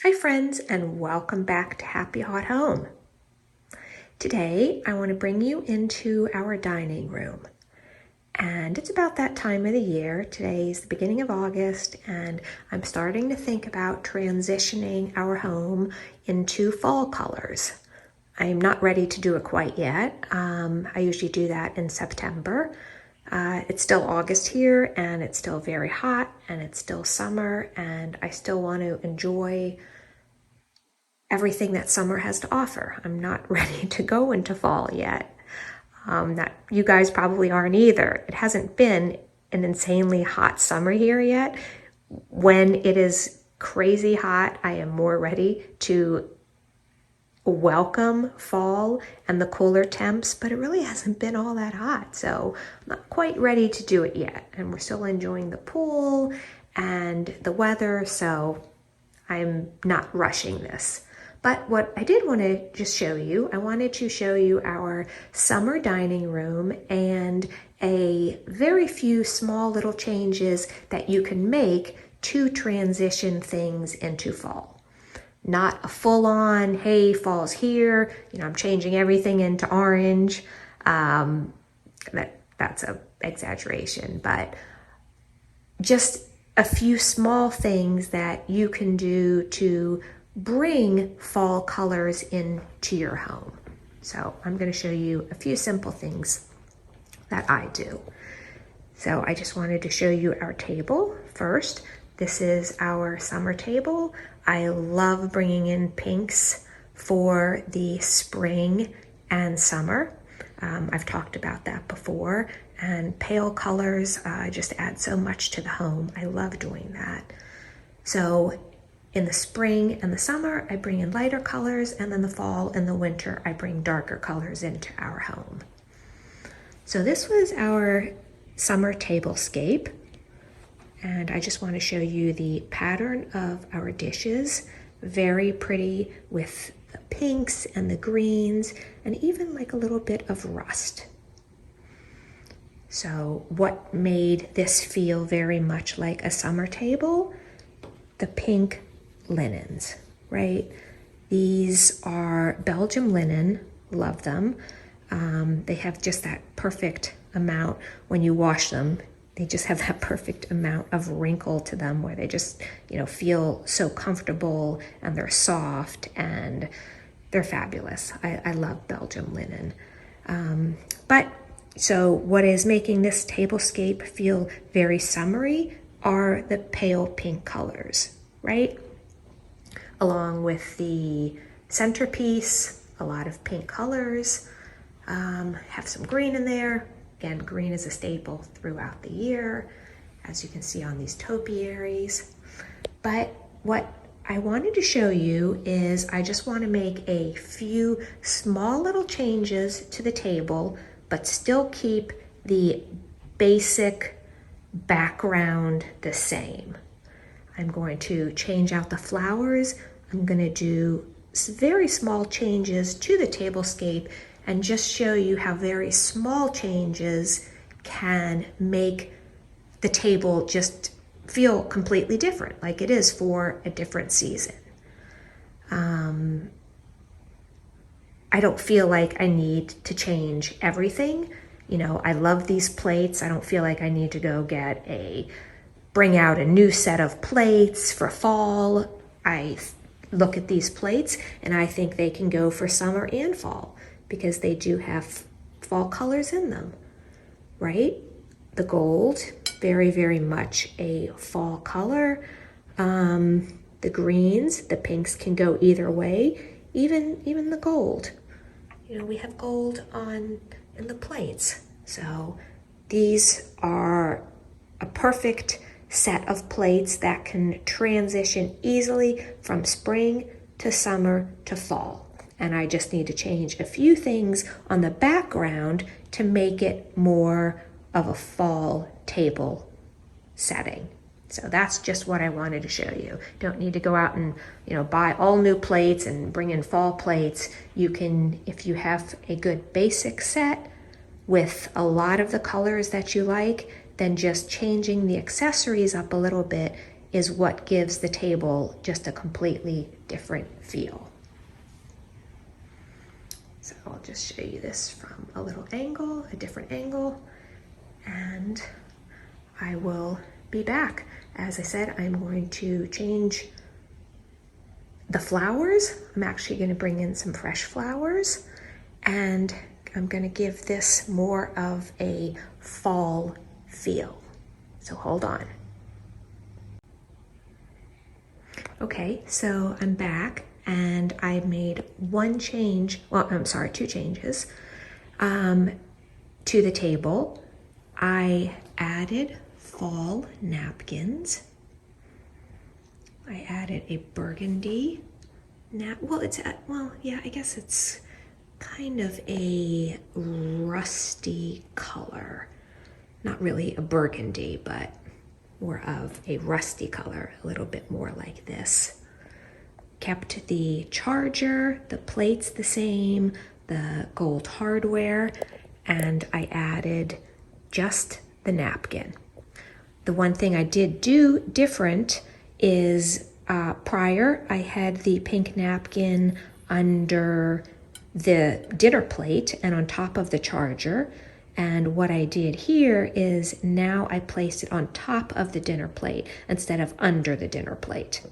Hi friends, and welcome back to Happy Hot Home. Today I want to bring you into our dining room, and it's about that time of the year. Today's the beginning of August, and I'm starting to think about transitioning our home into fall colors. I'm not ready to do it quite yet. I usually do that in September. It's still August here, and it's still very hot, and it's still summer, and I still want to enjoy everything that summer has to offer. I'm not ready to go into fall yet. That you guys probably aren't either. It hasn't been an insanely hot summer here yet. When it is crazy hot, I am more ready to welcome fall and the cooler temps, but it really hasn't been all that hot. So I'm not quite ready to do it yet. And we're still enjoying the pool and the weather, so I'm not rushing this. But what I did want to just show you, I wanted to show you our summer dining room and a very few small little changes that you can make to transition things into fall. Not a full-on, hey, fall's here, I'm changing everything into orange. That's an exaggeration, but just a few small things that you can do to bring fall colors into your home. So I'm going to show you a few simple things that I do. So I just wanted to show you our table first. This is our summer table. I love bringing in pinks for the spring and summer. I've talked about that before, and pale colors just add so much to the home. I love doing that. So in the spring and the summer, I bring in lighter colors, and then the fall and the winter, I bring darker colors into our home. So this was our summer tablescape, and I just want to show you the pattern of our dishes. Very pretty with the pinks and the greens, and even like a little bit of rust. So what made this feel very much like a summer table? The pink linens, right? These are Belgium linen, love them. They have just that perfect amount when you wash them. They just have that perfect amount of wrinkle to them where they just, feel so comfortable, and they're soft and they're fabulous. I love Belgium linen. So what is making this tablescape feel very summery are the pale pink colors, right? Along with the centerpiece, a lot of pink colors, have some green in there. Again, green is a staple throughout the year, as you can see on these topiaries. But what I wanted to show you is I just want to make a few small little changes to the table, but still keep the basic background the same. I'm going to change out the flowers. I'm going to do very small changes to the tablescape and just show you how very small changes can make the table just feel completely different, like it is for a different season. I don't feel like I need to change everything. I love these plates. I don't feel like I need to go bring out a new set of plates for fall. I look at these plates and I think they can go for summer and fall because they do have fall colors in them, right? The gold, very, very much a fall color. The greens, the pinks can go either way, even the gold. We have gold in the plates. So these are a perfect set of plates that can transition easily from spring to summer to fall. And I just need to change a few things on the background to make it more of a fall table setting. So that's just what I wanted to show you. Don't need to go out and buy all new plates and bring in fall plates. You can, if you have a good basic set with a lot of the colors that you like, then just changing the accessories up a little bit is what gives the table just a completely different feel. So I'll just show you this from a little angle, a different angle, and I will be back. As I said, I'm going to change the flowers. I'm actually going to bring in some fresh flowers, and I'm going to give this more of a fall feel. So hold on. Okay, so I'm back and I made one change, well, I'm sorry, two changes to the table. I added fall napkins. I added a burgundy I guess it's kind of a rusty color. Not really a burgundy, but more of a rusty color, a little bit more like this. Kept the charger, the plates the same, the gold hardware, and I added just the napkin. The one thing I did do different is prior I had the pink napkin under the dinner plate and on top of the charger. And what I did here is now I placed it on top of the dinner plate instead of under the dinner plate.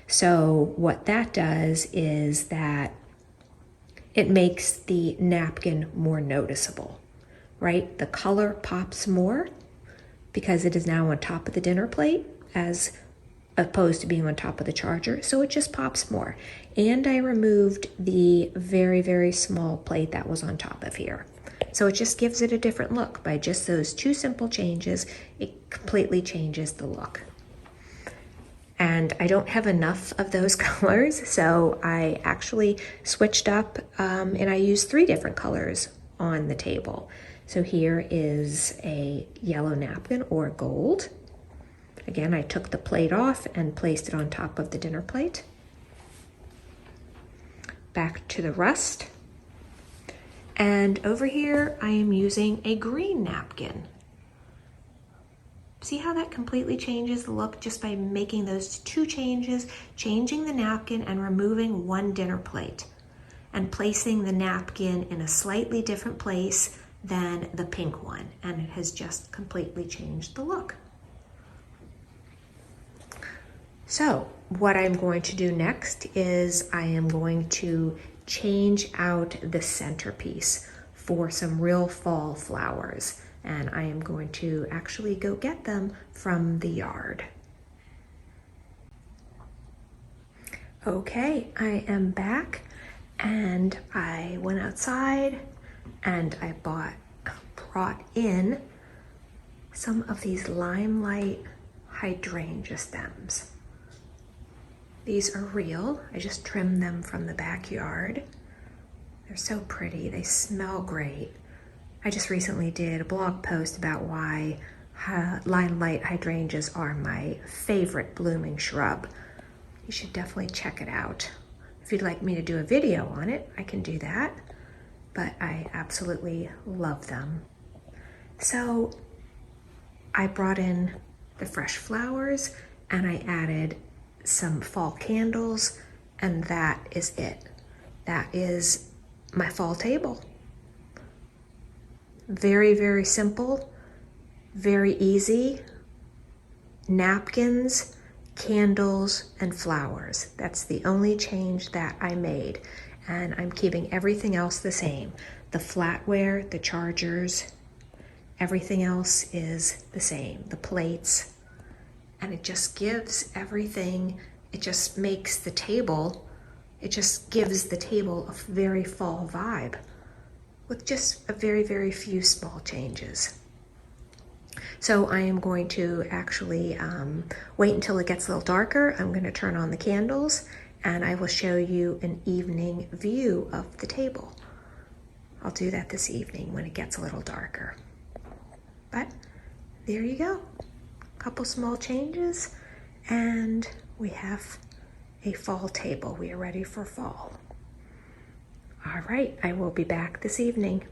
So what that does is that it makes the napkin more noticeable, right? The color pops more because it is now on top of the dinner plate as opposed to being on top of the charger. So it just pops more. And I removed the very, very small plate that was on top of here. So it just gives it a different look. By just those two simple changes, it completely changes the look. And I don't have enough of those colors, so I actually switched up and I used 3 different colors on the table. So here is a yellow napkin or gold. Again, I took the plate off and placed it on top of the dinner plate. Back to the rust. And over here, I am using a green napkin. See how that completely changes the look just by making those 2 changes, changing the napkin and removing 1 dinner plate and placing the napkin in a slightly different place than the pink one. And it has just completely changed the look. So what I'm going to do next is I am going to change out the centerpiece for some real fall flowers. And I am going to actually go get them from the yard. Okay, I am back and I went outside and I brought in some of these limelight hydrangea stems. These are real. I just trimmed them from the backyard. They're so pretty. They smell great. I just recently did a blog post about why limelight hydrangeas are my favorite blooming shrub. You should definitely check it out. If you'd like me to do a video on it, I can do that. But I absolutely love them. So I brought in the fresh flowers and I added some fall candles, and that is it. That is my fall table. Very, very simple, very easy. Napkins, candles, and flowers. That's the only change that I made. And I'm keeping everything else the same. The flatware, the chargers, everything else is the same. The plates. And it just gives everything, it just makes the table, it just gives the table a very fall vibe with just a very, very few small changes. So I am going to actually wait until it gets a little darker. I'm going to turn on the candles and I will show you an evening view of the table. I'll do that this evening when it gets a little darker. But there you go. Couple small changes and we have a fall table. We are ready for fall. All right, I will be back this evening.